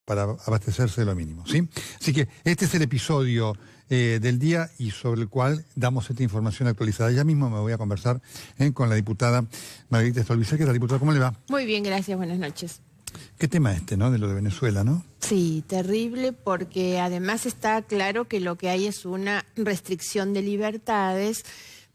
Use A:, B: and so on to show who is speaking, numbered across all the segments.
A: para abastecerse de lo mínimo, ¿sí? Así que este es el episodio del día y sobre el cual damos esta información actualizada. Ya mismo me voy a conversar con la diputada Margarita Stolbizer. ¿Qué tal, diputada? ¿Cómo le va?
B: Muy bien, gracias. Buenas noches.
A: ¿Qué tema ¿no? De lo de Venezuela, ¿no?
B: Sí, terrible, porque además está claro que lo que hay es una restricción de libertades,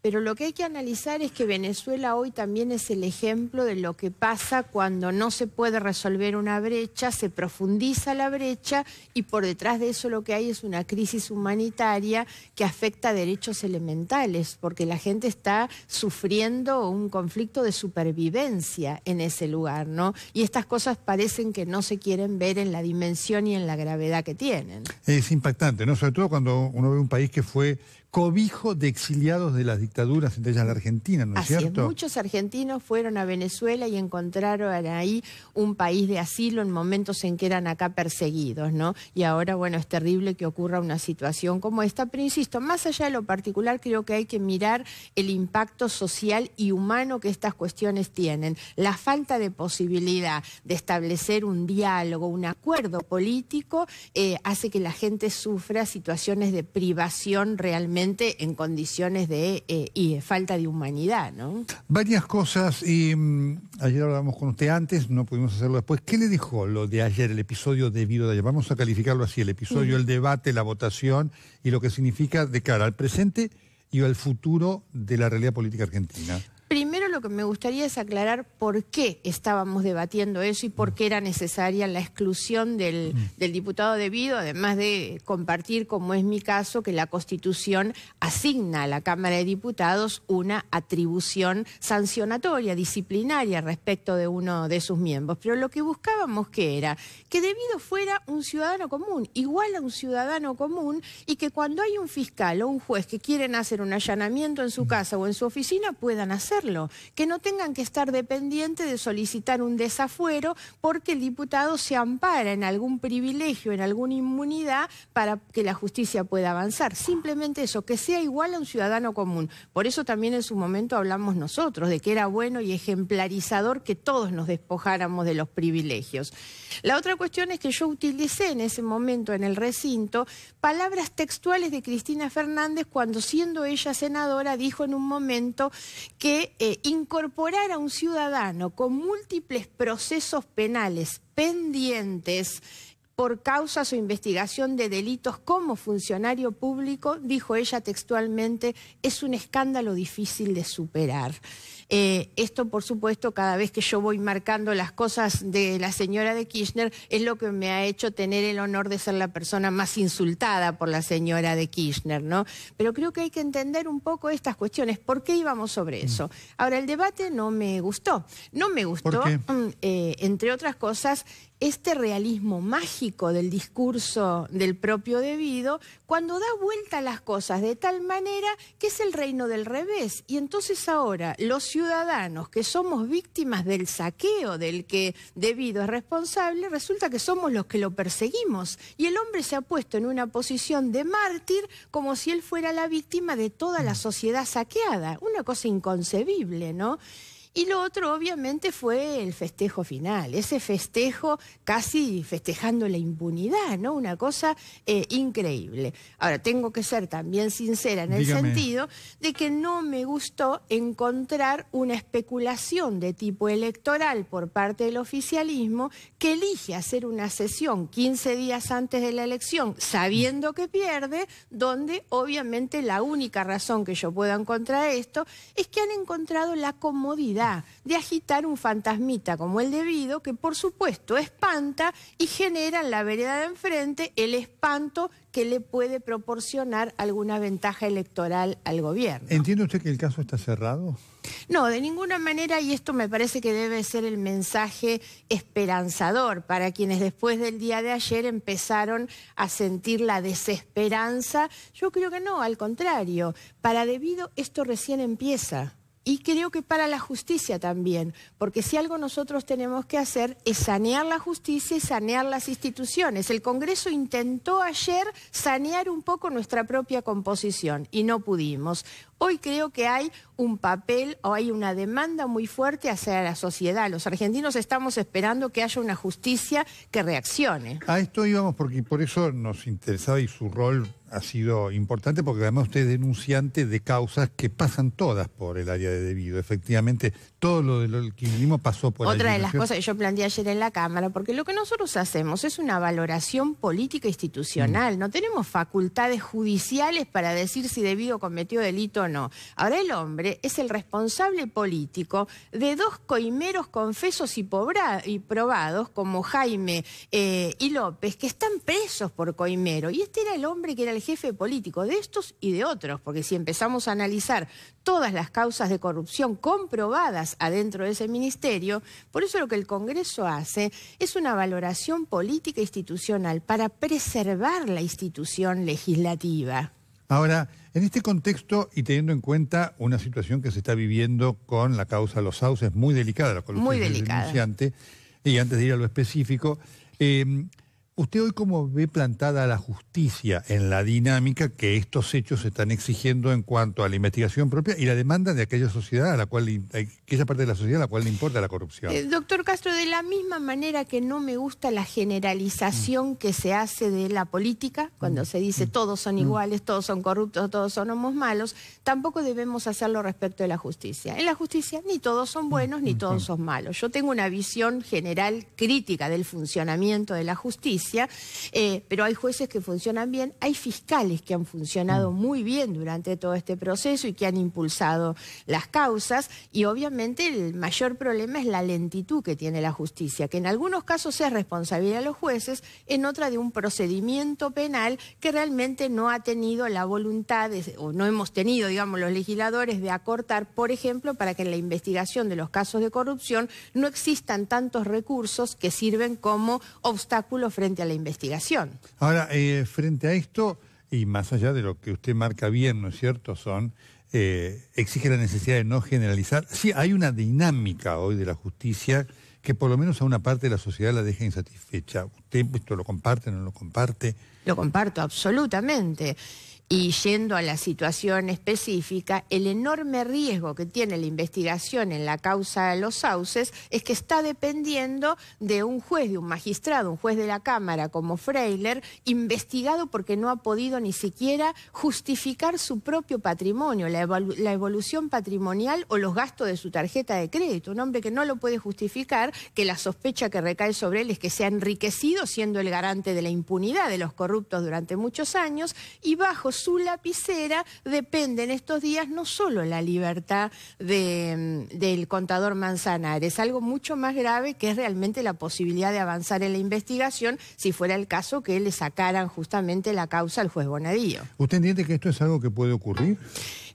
B: pero lo que hay que analizar es que Venezuela hoy también es el ejemplo de lo que pasa cuando no se puede resolver una brecha, se profundiza la brecha y por detrás de eso lo que hay es una crisis humanitaria que afecta a derechos elementales, porque la gente está sufriendo un conflicto de supervivencia en ese lugar, ¿no? Y estas cosas parecen que no se quieren ver en la dimensión y en la gravedad que tienen.
A: Es impactante, ¿no? Sobre todo cuando uno ve un país que fue cobijo de exiliados de las dictaduras, entre ellas la Argentina, ¿no es cierto?
B: Así es, muchos argentinos fueron a Venezuela y encontraron ahí un país de asilo en momentos en que eran acá perseguidos, ¿no? Y ahora, bueno, es terrible que ocurra una situación como esta, pero insisto, más allá de lo particular, creo que hay que mirar el impacto social y humano que estas cuestiones tienen. La falta de posibilidad de establecer un diálogo, un acuerdo político, hace que la gente sufra situaciones de privación realmente en condiciones de falta de humanidad, ¿no?
A: Varias cosas, y ayer hablábamos con usted antes, no pudimos hacerlo después. ¿Qué le dijo lo de ayer, el episodio debido de ayer? Vamos a calificarlo así, el episodio, el debate, la votación y lo que significa de cara al presente y al futuro de la realidad política argentina.
B: Primero lo que me gustaría es aclarar por qué estábamos debatiendo eso y por qué era necesaria la exclusión del diputado debido, además de compartir, como es mi caso, que la Constitución asigna a la Cámara de Diputados una atribución sancionatoria, disciplinaria respecto de uno de sus miembros. Pero lo que buscábamos que era que Debido fuera un ciudadano común, igual a un ciudadano común, y que cuando hay un fiscal o un juez que quieren hacer un allanamiento en su casa o en su oficina puedan hacerlo. Que no tengan que estar dependientes de solicitar un desafuero porque el diputado se ampara en algún privilegio, en alguna inmunidad para que la justicia pueda avanzar. Simplemente eso, que sea igual a un ciudadano común. Por eso también en su momento hablamos nosotros de que era bueno y ejemplarizador que todos nos despojáramos de los privilegios. La otra cuestión es que yo utilicé en ese momento en el recinto palabras textuales de Cristina Fernández cuando, siendo ella senadora, dijo en un momento que incorporar a un ciudadano con múltiples procesos penales pendientes por causas o investigación de delitos como funcionario público, dijo ella textualmente, es un escándalo difícil de superar. Esto, por supuesto, cada vez que yo voy marcando las cosas de la señora de Kirchner, es lo que me ha hecho tener el honor de ser la persona más insultada por la señora de Kirchner, ¿no? Pero creo que hay que entender un poco estas cuestiones. ¿Por qué íbamos sobre eso? Ahora, el debate no me gustó. No me gustó, entre otras cosas, este realismo mágico del discurso del propio Debido, cuando da vuelta a las cosas de tal manera que es el reino del revés. Y entonces ahora los ciudadanos que somos víctimas del saqueo del que Debido es responsable, resulta que somos los que lo perseguimos. Y el hombre se ha puesto en una posición de mártir como si él fuera la víctima de toda la sociedad saqueada. Una cosa inconcebible, ¿no? Y lo otro, obviamente, fue el festejo final, ese festejo casi festejando la impunidad, ¿no? Una cosa increíble. Ahora, tengo que ser también sincera en el sentido de que no me gustó encontrar una especulación de tipo electoral por parte del oficialismo que elige hacer una sesión 15 días antes de la elección, sabiendo que pierde, donde obviamente la única razón que yo pueda encontrar esto es que han encontrado la comodidad de agitar un fantasmita como el Debido, que por supuesto espanta y genera en la vereda de enfrente el espanto que le puede proporcionar alguna ventaja electoral al gobierno.
A: ¿Entiende usted que el caso está cerrado?
B: No, de ninguna manera, y esto me parece que debe ser el mensaje esperanzador para quienes después del día de ayer empezaron a sentir la desesperanza. Yo creo que no, al contrario, para Debido esto recién empieza. Y creo que para la justicia también, porque si algo nosotros tenemos que hacer es sanear la justicia y sanear las instituciones. El Congreso intentó ayer sanear un poco nuestra propia composición y no pudimos. Hoy creo que hay un papel o hay una demanda muy fuerte hacia la sociedad. Los argentinos estamos esperando que haya una justicia que reaccione.
A: A esto íbamos porque por eso nos interesaba y su rol ha sido importante porque además usted es denunciante de causas que pasan todas por el área de debido. Efectivamente, todo lo del kirchnerismo pasó por ahí.
B: Otra de las cosas que yo planteé ayer en la Cámara, porque lo que nosotros hacemos es una valoración política institucional. No tenemos facultades judiciales para decir si debido cometió delito o no. Ahora el hombre es el responsable político de dos coimeros confesos y probados, como Jaime y López, que están presos por coimero. Y este era el hombre que era el jefe político de estos y de otros, porque si empezamos a analizar todas las causas de corrupción comprobadas adentro de ese ministerio, por eso lo que el Congreso hace es una valoración política institucional para preservar la institución legislativa.
A: Ahora, en este contexto y teniendo en cuenta una situación que se está viviendo con la causa Los Sauces, muy delicada, la cual usted es denunciante, y antes de ir a lo específico, ¿usted hoy cómo ve plantada la justicia en la dinámica que estos hechos están exigiendo en cuanto a la investigación propia y la demanda de aquella sociedad a la cual, aquella parte de la sociedad a la cual le importa la corrupción?
B: Doctor Castro, de la misma manera que no me gusta la generalización que se hace de la política, cuando se dice todos son iguales, todos son corruptos, todos somos malos, tampoco debemos hacerlo respecto de la justicia. En la justicia ni todos son buenos ni todos son malos. Yo tengo una visión general crítica del funcionamiento de la justicia, pero hay jueces que funcionan bien, hay fiscales que han funcionado muy bien durante todo este proceso y que han impulsado las causas, y obviamente el mayor problema es la lentitud que tiene la justicia, que en algunos casos es responsabilidad de los jueces, en otra de un procedimiento penal que realmente no ha tenido la voluntad, o no hemos tenido, digamos, los legisladores de acortar, por ejemplo, para que en la investigación de los casos de corrupción no existan tantos recursos que sirven como obstáculo frente a la investigación.
A: Ahora, frente a esto, y más allá de lo que usted marca bien, ¿no es cierto?, exige la necesidad de no generalizar. Sí, hay una dinámica hoy de la justicia que por lo menos a una parte de la sociedad la deja insatisfecha. ¿Usted esto lo comparte, no lo comparte?
B: Lo comparto absolutamente. Y yendo a la situación específica, el enorme riesgo que tiene la investigación en la causa de Los Sauces es que está dependiendo de un juez, de un magistrado, un juez de la Cámara como Freiler, investigado porque no ha podido ni siquiera justificar su propio patrimonio, la evolución patrimonial o los gastos de su tarjeta de crédito. Un hombre que no lo puede justificar, que la sospecha que recae sobre él es que se ha enriquecido siendo el garante de la impunidad de los corruptos durante muchos años, y bajo su lapicera depende en estos días no solo la libertad del contador Manzanares, algo mucho más grave que es realmente la posibilidad de avanzar en la investigación si fuera el caso que le sacaran justamente la causa al juez Bonadío.
A: ¿Usted entiende que esto es algo que puede ocurrir?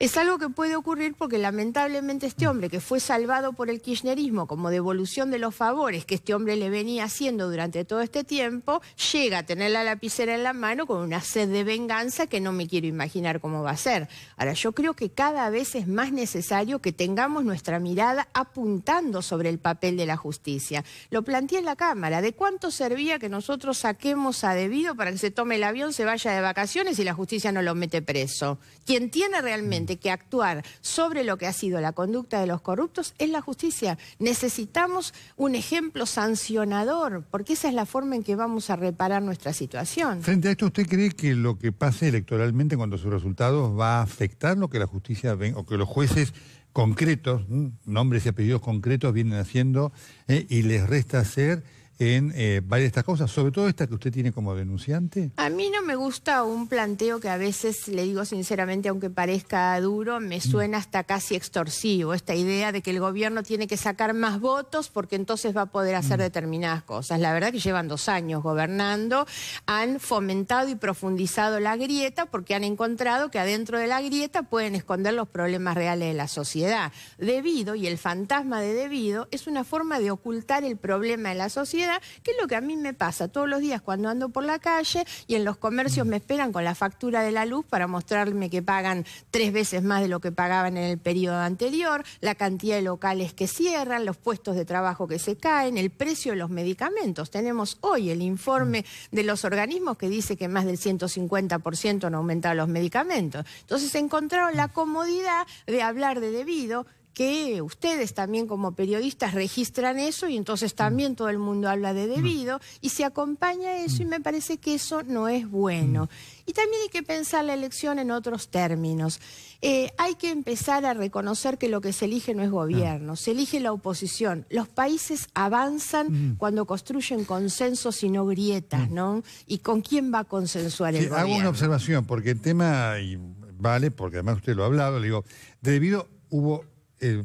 B: Es algo que puede ocurrir porque lamentablemente este hombre que fue salvado por el kirchnerismo como devolución de los favores que este hombre le venía haciendo durante todo este tiempo, llega a tener la lapicera en la mano con una sed de venganza que no me quiero imaginar cómo va a ser. Ahora, yo creo que cada vez es más necesario que tengamos nuestra mirada apuntando sobre el papel de la justicia. Lo planteé en la Cámara. ¿De cuánto servía que nosotros saquemos a debido para que se tome el avión, se vaya de vacaciones y la justicia no lo mete preso? Quien tiene realmente que actuar sobre lo que ha sido la conducta de los corruptos es la justicia. Necesitamos un ejemplo sancionador, porque esa es la forma en que vamos a reparar nuestra situación.
A: Frente a esto, ¿usted cree que lo que pase electoralmente cuando sus resultados va a afectar lo que la justicia ven, o que los jueces concretos, nombres y apellidos concretos vienen haciendo y les resta hacer en varias de estas cosas, sobre todo esta que usted tiene como denunciante?
B: A mí no me gusta un planteo que a veces, le digo sinceramente, aunque parezca duro, me suena hasta casi extorsivo, esta idea de que el gobierno tiene que sacar más votos porque entonces va a poder hacer determinadas cosas. La verdad que llevan 2 años gobernando, han fomentado y profundizado la grieta porque han encontrado que adentro de la grieta pueden esconder los problemas reales de la sociedad. Debido, y el fantasma de Debido, es una forma de ocultar el problema de la sociedad comodidad, que es lo que a mí me pasa todos los días cuando ando por la calle y en los comercios me esperan con la factura de la luz para mostrarme que pagan 3 veces más de lo que pagaban en el periodo anterior, la cantidad de locales que cierran, los puestos de trabajo que se caen, el precio de los medicamentos. Tenemos hoy el informe de los organismos que dice que más del 150% han aumentado los medicamentos. Entonces encontraron la comodidad de hablar de debido, que ustedes también como periodistas registran eso y entonces también todo el mundo habla de debido y se acompaña eso y me parece que eso no es bueno. Y también hay que pensar la elección en otros términos. Hay que empezar a reconocer que lo que se elige no es gobierno, se elige la oposición. Los países avanzan cuando construyen consensos y no grietas, ¿no? ¿Y con quién va a consensuar el gobierno?
A: Hago una observación, porque el tema, y vale, porque además usted lo ha hablado, le digo, de debido hubo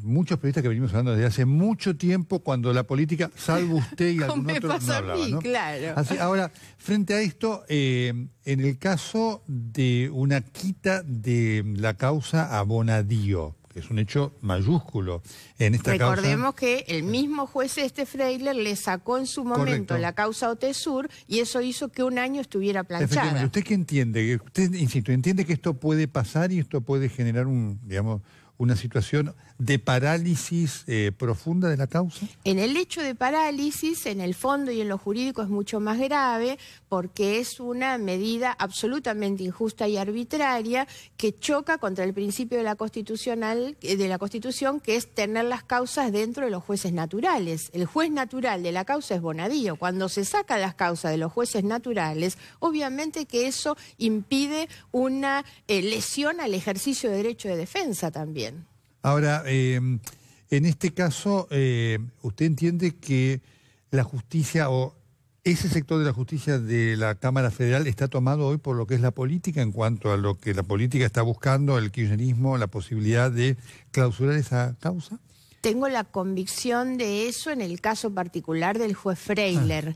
A: muchos periodistas que venimos hablando desde hace mucho tiempo cuando la política, salvo usted y algún otro, no hablaba, ¿no?
B: Claro.
A: Así, ahora, frente a esto, en el caso de una quita de la causa a Bonadío, que es un hecho mayúsculo en esta causa.
B: Recordemos que el mismo juez Freiler le sacó en su momento la causa Otesur y eso hizo que un año estuviera planchada.
A: ¿Usted qué entiende? Usted, insisto, entiende que esto puede pasar y esto puede generar una situación de parálisis profunda de la causa?
B: En el hecho de parálisis, en el fondo y en lo jurídico es mucho más grave porque es una medida absolutamente injusta y arbitraria que choca contra el principio de la Constitución, que es tener las causas dentro de los jueces naturales. El juez natural de la causa es Bonadío. Cuando se saca las causas de los jueces naturales, obviamente que eso impide una lesión al ejercicio de derecho de defensa también.
A: Ahora, en este caso, ¿usted entiende que la justicia o ese sector de la justicia de la Cámara Federal está tomado hoy por lo que es la política en cuanto a lo que la política está buscando, el kirchnerismo, la posibilidad de clausurar esa causa?
B: Tengo la convicción de eso en el caso particular del juez Freiler.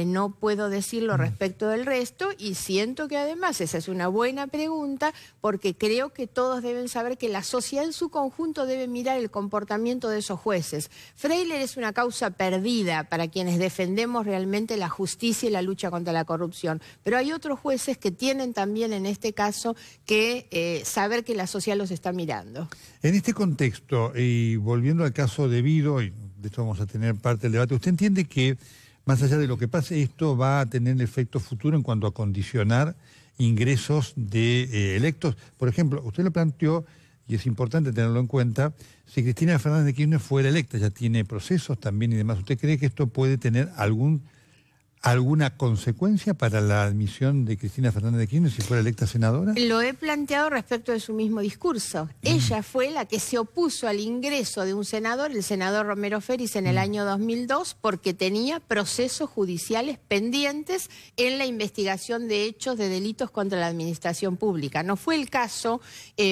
B: No puedo decirlo respecto del resto y siento que además esa es una buena pregunta porque creo que todos deben saber que la sociedad en su conjunto debe mirar el comportamiento de esos jueces. Freiler es una causa perdida para quienes defendemos realmente la justicia y la lucha contra la corrupción, pero hay otros jueces que tienen también en este caso que saber que la sociedad los está mirando.
A: En este contexto, y volviendo al caso debido, y de esto vamos a tener parte del debate, ¿usted entiende que más allá de lo que pase, esto va a tener efecto futuro en cuanto a condicionar ingresos de electos? Por ejemplo, usted lo planteó, y es importante tenerlo en cuenta, si Cristina Fernández de Kirchner fuera electa, ya tiene procesos también y demás, ¿usted cree que esto puede tener alguna consecuencia para la admisión de Cristina Fernández de Kirchner si fuera electa senadora?
B: Lo he planteado respecto de su mismo discurso. Ella fue la que se opuso al ingreso de un senador, el senador Romero Feris, en el año 2002, porque tenía procesos judiciales pendientes en la investigación de hechos de delitos contra la administración pública. No fue el caso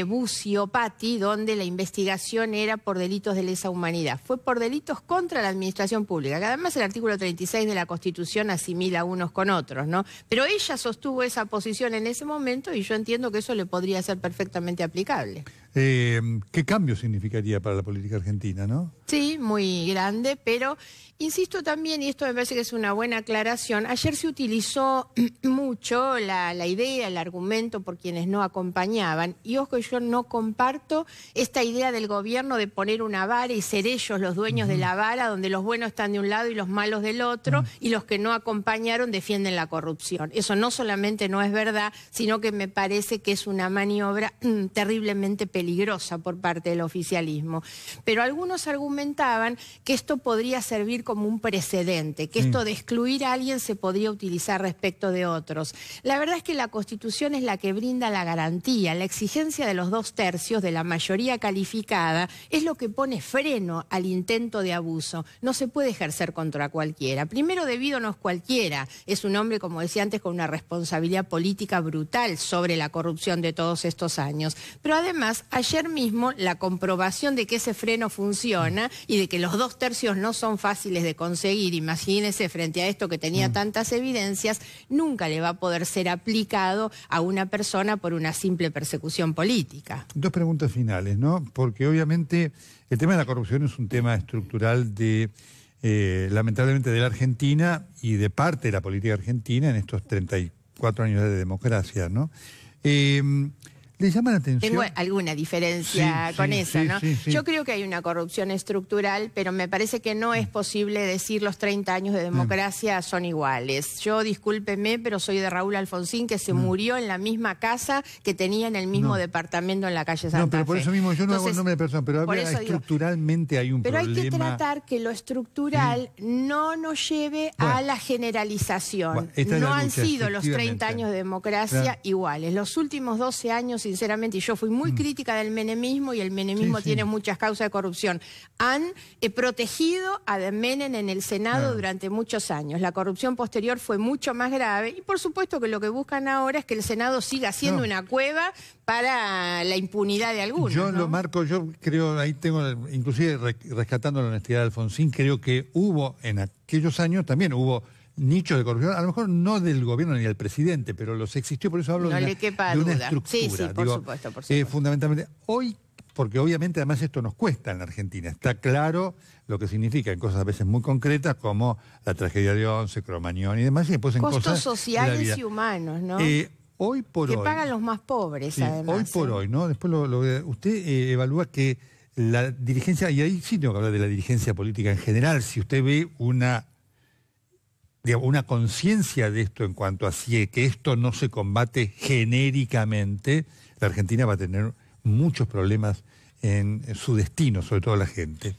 B: Bucio Patti, donde la investigación era por delitos de lesa humanidad. Fue por delitos contra la administración pública, que además el artículo 36 de la Constitución asimila unos con otros, ¿no? Pero ella sostuvo esa posición en ese momento y yo entiendo que eso le podría ser perfectamente aplicable.
A: ¿Qué cambio significaría para la política argentina, no?
B: Sí, muy grande, pero insisto también, y esto me parece que es una buena aclaración, ayer se utilizó mucho la idea, el argumento por quienes no acompañaban, y ojo, yo no comparto esta idea del gobierno de poner una vara y ser ellos los dueños de la vara, donde los buenos están de un lado y los malos del otro, y los que no acompañaron defienden la corrupción. Eso no solamente no es verdad, sino que me parece que es una maniobra terriblemente peligrosa por parte del oficialismo. Pero algunos argumentaban que esto podría servir como un precedente, que esto de excluir a alguien se podría utilizar respecto de otros. La verdad es que la Constitución es la que brinda la garantía, la exigencia de los 2/3 de la mayoría calificada es lo que pone freno al intento de abuso. No se puede ejercer contra cualquiera. Primero, debido no es cualquiera, es un hombre, como decía antes, con una responsabilidad política brutal sobre la corrupción de todos estos años. Pero además, ayer mismo la comprobación de que ese freno funciona y de que los 2/3 no son fáciles de conseguir, imagínese frente a esto que tenía tantas evidencias, nunca le va a poder ser aplicado a una persona por una simple persecución política.
A: Dos preguntas finales, ¿no? Porque obviamente el tema de la corrupción es un tema estructural de lamentablemente de la Argentina y de parte de la política argentina en estos 34 años de democracia, ¿no? ¿Le llama la atención?
B: Tengo alguna diferencia con eso, ¿no?
A: Sí.
B: Yo creo que hay una corrupción estructural, pero me parece que no es posible decir los 30 años de democracia son iguales. Yo, discúlpeme, pero soy de Raúl Alfonsín, que se murió en la misma casa que tenía en el mismo departamento en la calle Santa Fe.
A: No, pero por eso mismo, yo no hago el nombre de persona, pero estructuralmente hay un problema.
B: Pero hay que tratar que lo estructural no nos lleve a la generalización. No han sido los 30 años de democracia iguales. Los últimos 12 años, sinceramente, y yo fui muy crítica del menemismo, y el menemismo tiene muchas causas de corrupción, han protegido a Menem en el Senado durante muchos años. La corrupción posterior fue mucho más grave, y por supuesto que lo que buscan ahora es que el Senado siga siendo una cueva para la impunidad de algunos.
A: Yo lo marco, yo creo, ahí tengo, inclusive rescatando la honestidad de Alfonsín, creo que hubo en aquellos años, también hubo nichos de corrupción, a lo mejor no del gobierno ni del presidente, pero los existió, por eso hablo de una estructura.
B: Sí, por supuesto.
A: Fundamentalmente, hoy, porque obviamente además esto nos cuesta en la Argentina, está claro lo que significa en cosas a veces muy concretas como la tragedia de Once, Cromañón y demás, y después en
B: costos
A: cosas
B: sociales y humanos, ¿no?
A: Hoy por hoy...
B: Que pagan los más pobres, además.
A: Hoy por hoy, ¿no? Después usted evalúa que la dirigencia, y ahí sí tengo que hablar de la dirigencia política en general, si usted ve una conciencia de esto en cuanto a que esto no se combate genéricamente, la Argentina va a tener muchos problemas en su destino, sobre todo la gente.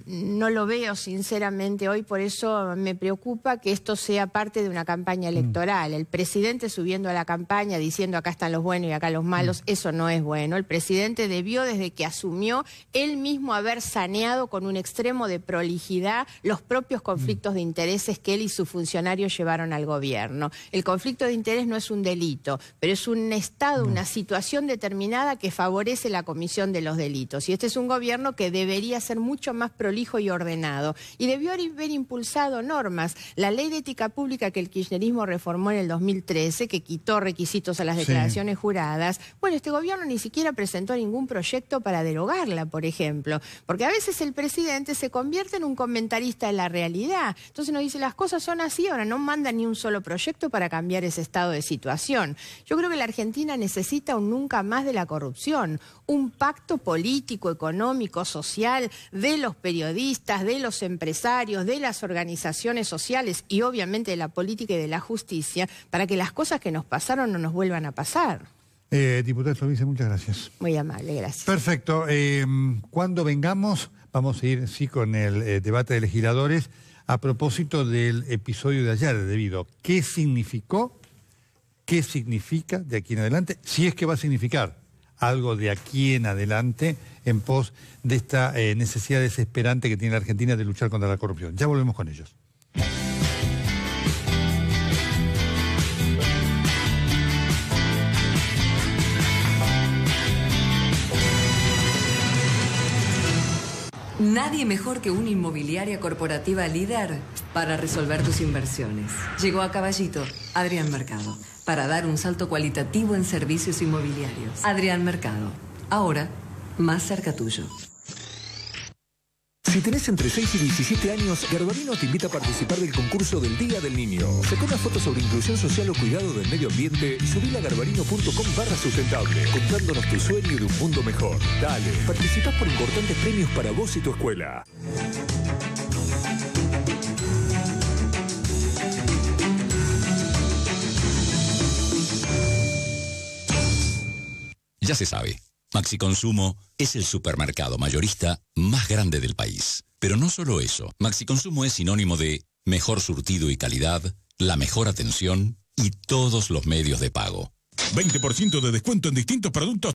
B: No lo veo sinceramente hoy, por eso me preocupa que esto sea parte de una campaña electoral. El presidente subiendo a la campaña diciendo acá están los buenos y acá los malos, eso no es bueno. El presidente debió, desde que asumió, él mismo haber saneado con un extremo de prolijidad los propios conflictos de intereses que él y sus funcionarios llevaron al gobierno. El conflicto de interés no es un delito, pero es un estado, una situación determinada que favorece la comisión de los delitos. Y este es un gobierno que debería ser mucho más prolijo y ordenado, y debió haber impulsado normas. La ley de ética pública que el kirchnerismo reformó en el 2013, que quitó requisitos a las declaraciones juradas, bueno, este gobierno ni siquiera presentó ningún proyecto para derogarla, por ejemplo, porque a veces el presidente se convierte en un comentarista de la realidad. Entonces nos dice, las cosas son así, ahora no manda ni un solo proyecto para cambiar ese estado de situación. Yo creo que la Argentina necesita un nunca más de la corrupción, un pacto político, económico, social, de los periodistas, de los empresarios, de las organizaciones sociales y obviamente de la política y de la justicia, para que las cosas que nos pasaron no nos vuelvan a pasar.
A: Diputada Solvice, muchas gracias.
B: Muy amable, gracias.
A: Perfecto. Cuando vengamos, vamos a ir con el debate de legisladores a propósito del episodio de ayer de Vido. ¿Qué significó? ¿Qué significa de aquí en adelante? Si es que va a significar algo de aquí en adelante en pos de esta necesidad desesperante que tiene la Argentina de luchar contra la corrupción. Ya volvemos con ellos.
C: Nadie mejor que una inmobiliaria corporativa líder para resolver tus inversiones. Llegó a Caballito, Adrián Mercado, para dar un salto cualitativo en servicios inmobiliarios. Adrián Mercado, ahora más cerca tuyo.
D: Si tenés entre 6 y 17 años, Garbarino te invita a participar del concurso del Día del Niño. Sacá una foto sobre inclusión social o cuidado del medio ambiente y subila a garbarino.com/sustentable, contándonos tu sueño de un mundo mejor. Dale, participás por importantes premios para vos y tu escuela.
E: Ya se sabe, Maxi Consumo es el supermercado mayorista más grande del país. Pero no solo eso, Maxi Consumo es sinónimo de mejor surtido y calidad, la mejor atención y todos los medios de pago.
F: 20% de descuento en distintos productos